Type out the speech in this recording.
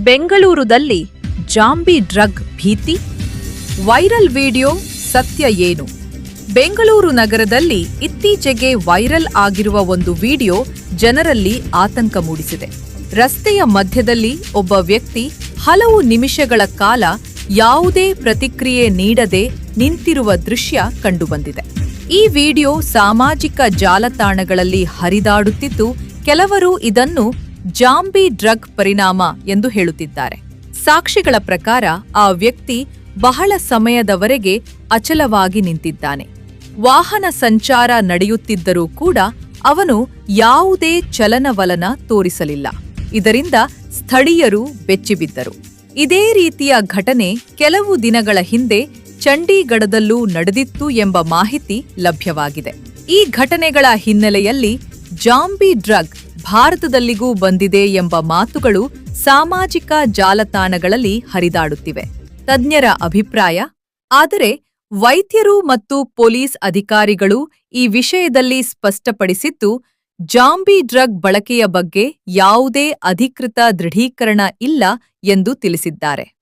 ಬೆಂಗಳೂರುದಲ್ಲಿ zombie drug ಭೀತಿ, viral video ಸತ್ಯ ಏನು? ಬೆಂಗಳೂರು ನಗರದಲ್ಲಿ ಇತ್ತೀಚೆಗೆ ವೈರಲ್ ಆಗಿರುವ ಒಂದು ವಿಡಿಯೋ ಜನರಲ್ಲಿ ಆತಂಕ ಮೂಡಿಸಿದೆ. ರಸ್ತೆಯ ಮಧ್ಯದಲ್ಲಿ ಒಬ್ಬ ವ್ಯಕ್ತಿ ಹಲವು ನಿಮಿಷಗಳ ಕಾಲ ಯಾವುದೇ ಪ್ರತಿಕ್ರಿಯೆ ನೀಡದೆ ನಿಂತಿರುವ ದೃಶ್ಯ ಕಂಡುಬಂದಿದೆ. ಈ ವಿಡಿಯೋ ಸಾಮಾಜಿಕ ಜಾಲತಾಣಗಳಲ್ಲಿ ಹರಿದಾಡುತ್ತಿದ್ದು, ಕೆಲವರು ಇದನ್ನು ಜಾಂಬಿ ಡ್ರಗ್ ಪರಿಣಾಮ ಎಂದು ಹೇಳುತ್ತಿದ್ದಾರೆ. ಸಾಕ್ಷಿಗಳ ಪ್ರಕಾರ ಆ ವ್ಯಕ್ತಿ ಬಹಳ ಸಮಯದವರೆಗೆ ಅಚಲವಾಗಿ ನಿಂತಿದ್ದಾನೆ. ವಾಹನ ಸಂಚಾರ ನಡೆಯುತ್ತಿದ್ದರೂ ಕೂಡ ಅವನು ಯಾವುದೇ ಚಲನವಲನ ತೋರಿಸಲಿಲ್ಲ. ಇದರಿಂದ ಸ್ಥಳೀಯರು ಬೆಚ್ಚಿಬಿದ್ದರು. ಇದೇ ರೀತಿಯ ಘಟನೆ ಕೆಲವು ದಿನಗಳ ಹಿಂದೆ ಚಂಡೀಗಢದಲ್ಲೂ ನಡೆದಿತ್ತು ಎಂಬ ಮಾಹಿತಿ ಲಭ್ಯವಾಗಿದೆ. ಈ ಘಟನೆಗಳ ಹಿನ್ನೆಲೆಯಲ್ಲಿ ಜಾಂಬಿ ಡ್ರಗ್ ಭಾರತದಲ್ಲಿಗೂ ಬಂದಿದೆ ಎಂಬ ಮಾತುಗಳು ಸಾಮಾಜಿಕ ಜಾಲತಾಣಗಳಲ್ಲಿ ಹರಿದಾಡುತ್ತಿವೆ. ತಜ್ಞರ ಅಭಿಪ್ರಾಯ. ಆದರೆ ವೈದ್ಯರು ಮತ್ತು ಪೊಲೀಸ್ ಅಧಿಕಾರಿಗಳು ಈ ವಿಷಯದಲ್ಲಿ ಸ್ಪಷ್ಟಪಡಿಸಿದ್ದು, ಜಾಂಬಿ ಡ್ರಗ್ ಬಳಕೆಯ ಬಗ್ಗೆ ಯಾವುದೇ ಅಧಿಕೃತ ದೃಢೀಕರಣ ಇಲ್ಲ ಎಂದು ತಿಳಿಸಿದ್ದಾರೆ.